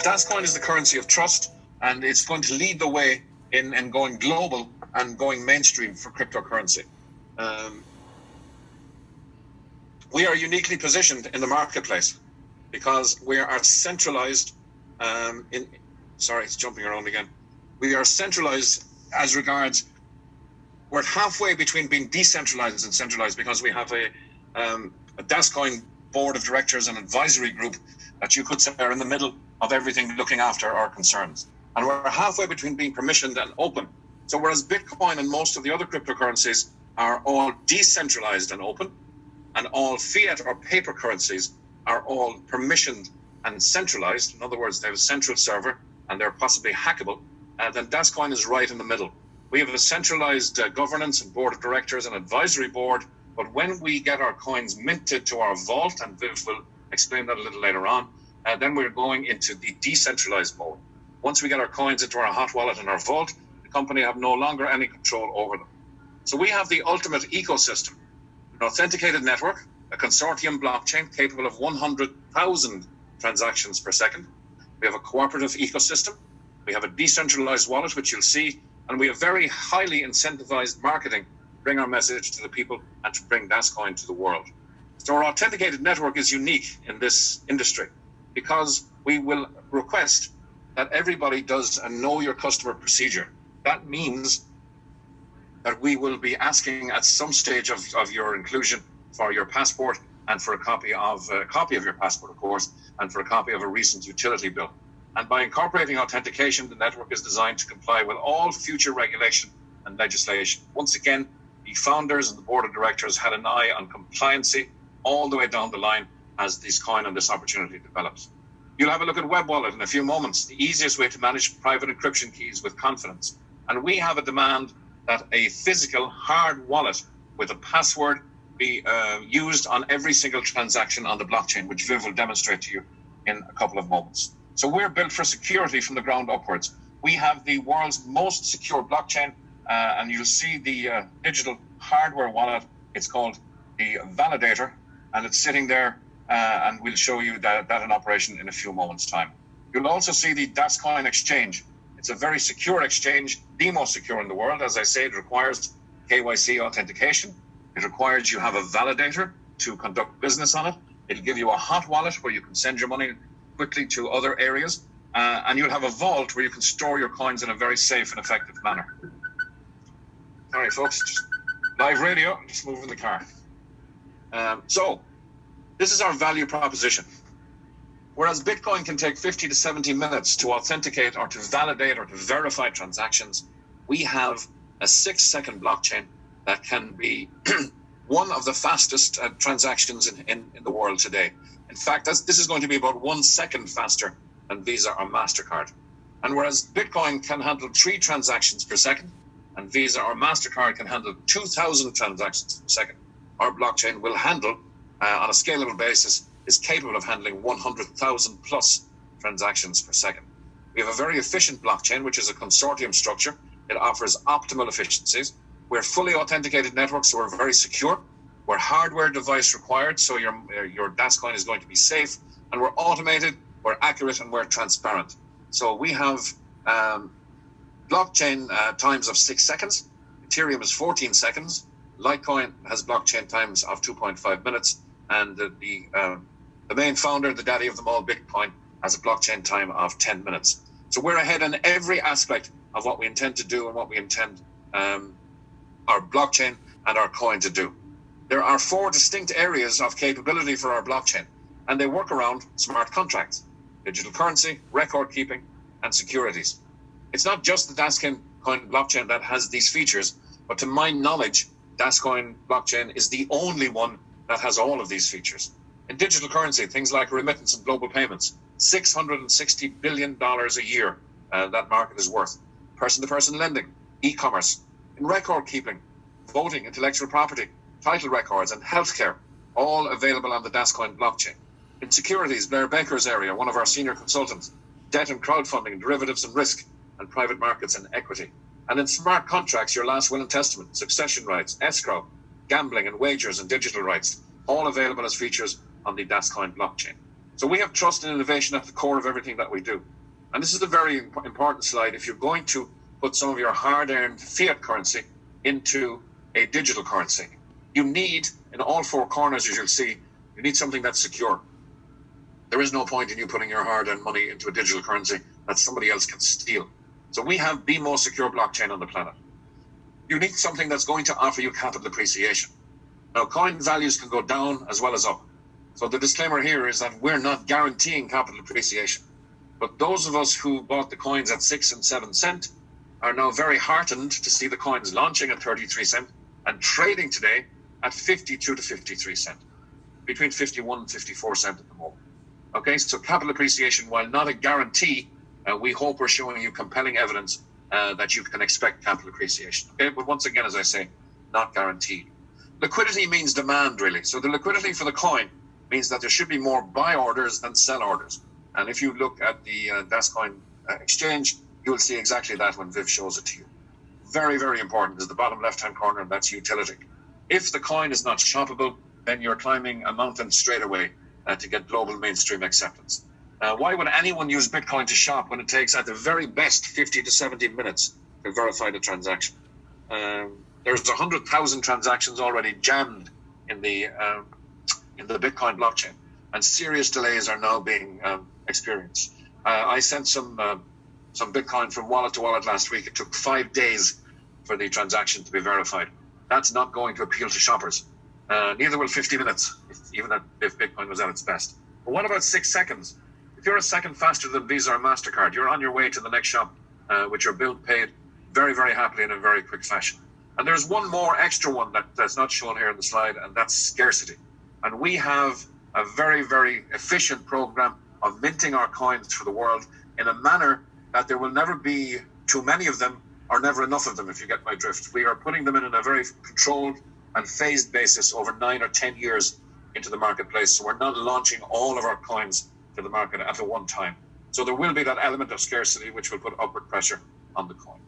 DasCoin is the currency of trust, and it's going to lead the way in going global and going mainstream for cryptocurrency. We are uniquely positioned in the marketplace because we are centralized it's jumping around again. We are centralized as regards, we're halfway between being decentralized and centralized because we have a DasCoin board of directors and advisory group that you could say are in the middle of everything looking after our concerns. And we're halfway between being permissioned and open. So whereas Bitcoin and most of the other cryptocurrencies are all decentralized and open, and all fiat or paper currencies are all permissioned and centralized, in other words, they have a central server and they're possibly hackable, then DasCoin is right in the middle. We have a centralized governance and board of directors and advisory board, but when we get our coins minted to our vault, and Viv will explain that a little later on, then we're going into the decentralized mode. Once we get our coins into our hot wallet and our vault, the company have no longer any control over them. So we have the ultimate ecosystem, an authenticated network, a consortium blockchain capable of 100,000 transactions per second. We have a cooperative ecosystem. We have a decentralized wallet, which you'll see, and we have very highly incentivized marketing to bring our message to the people and to bring DasCoin to the world. So our authenticated network is unique in this industry because we will request that everybody does a know your customer procedure. That means that we will be asking at some stage of your inclusion for your passport and for a copy of your passport, of course, and for a copy of a recent utility bill. And by incorporating authentication, the network is designed to comply with all future regulation and legislation. Once again, the founders and the board of directors had an eye on compliancy all the way down the line as this coin and this opportunity develops. You'll have a look at Web Wallet in a few moments, the easiest way to manage private encryption keys with confidence. And we have a demand that a physical hard wallet with a password be used on every single transaction on the blockchain, which Viv will demonstrate to you in a couple of moments. So we're built for security from the ground upwards. We have the world's most secure blockchain, and you'll see the digital hardware wallet. It's called the Validator, and it's sitting there, and we'll show you that in operation in a few moments' time. You'll also see the DasCoin exchange. It's a very secure exchange, the most secure in the world. As I say, it requires KYC authentication. It requires you have a validator to conduct business on it. It'll give you a hot wallet where you can send your money quickly to other areas. And you'll have a vault where you can store your coins in a very safe and effective manner. All right, folks, just live radio, just moving the car. So this is our value proposition. Whereas Bitcoin can take 50 to 70 minutes to authenticate or to validate or to verify transactions, we have a 6-second blockchain that can be one of the fastest transactions in the world today. In fact, this is going to be about 1 second faster than Visa or MasterCard. And whereas Bitcoin can handle 3 transactions per second, and Visa or MasterCard can handle 2,000 transactions per second, our blockchain will handle, on a scalable basis, is capable of handling 100,000 plus transactions per second. We have a very efficient blockchain, which is a consortium structure. It offers optimal efficiencies. We're fully authenticated networks, so we're very secure. We're hardware device required, so your DasCoin is going to be safe. And we're automated, we're accurate, and we're transparent. So we have blockchain times of 6 seconds. Ethereum is 14 seconds. Litecoin has blockchain times of 2.5 minutes. And the main founder, the daddy of them all, Bitcoin, has a blockchain time of 10 minutes. So we're ahead in every aspect of what we intend to do and what we intend our blockchain and our coin to do. There are 4 distinct areas of capability for our blockchain, and they work around smart contracts, digital currency, record keeping, and securities. It's not just the DasCoin blockchain that has these features, but to my knowledge, DasCoin blockchain is the only one that has all of these features. In digital currency, things like remittance and global payments, $660 billion a year that market is worth. Person-to-person lending, e-commerce. In record keeping, voting, intellectual property, title records, and healthcare, all available on the DasCoin blockchain. In securities, Blair Baker's area, one of our senior consultants, debt and crowdfunding, derivatives and risk, and private markets and equity. And in smart contracts, your last will and testament, succession rights, escrow, gambling and wagers and digital rights, all available as features on the DasCoin blockchain. So we have trust and innovation at the core of everything that we do. And this is a very important slide. If you're going to put some of your hard-earned fiat currency into a digital currency, you need, in all four corners, as you'll see, you need something that's secure. There is no point in you putting your hard-earned money into a digital currency that somebody else can steal. So we have the most secure blockchain on the planet. You need something that's going to offer you capital appreciation. Now, coin values can go down as well as up. So the disclaimer here is that we're not guaranteeing capital appreciation. But those of us who bought the coins at 6 and 7 cents are now very heartened to see the coins launching at 33 cents and trading today at 52 to 53 cents, between 51 and 54 cents at the moment. Okay, so capital appreciation, while not a guarantee, we hope we're showing you compelling evidence that you can expect capital appreciation. Okay, but once again, as I say, not guaranteed. Liquidity means demand, really. So the liquidity for the coin means that there should be more buy orders than sell orders. And if you look at the DasCoin exchange, you will see exactly that when Viv shows it to you. Very, very important is the bottom left-hand corner, and that's utility. If the coin is not shoppable, then you're climbing a mountain straight away to get global mainstream acceptance. Why would anyone use Bitcoin to shop when it takes at the very best 50 to 70 minutes to verify the transaction? There's 100,000 transactions already jammed in the Bitcoin blockchain, and serious delays are now being experienced. I sent some Bitcoin from wallet to wallet last week. It took 5 days for the transaction to be verified. That's not going to appeal to shoppers. Neither will 50 minutes, even if Bitcoin was at its best. But what about 6 seconds? If you're a second faster than Visa or MasterCard, you're on your way to the next shop with your bill paid very, very happily in a very quick fashion. And there's one more extra one that's not shown here in the slide, and that's scarcity. And we have a very, very efficient program of minting our coins for the world in a manner that there will never be too many of them or never enough of them, if you get my drift. We are putting them in a very controlled and phased basis over 9 or 10 years into the marketplace. So we're not launching all of our coins to the market at one time. So there will be that element of scarcity which will put upward pressure on the coin.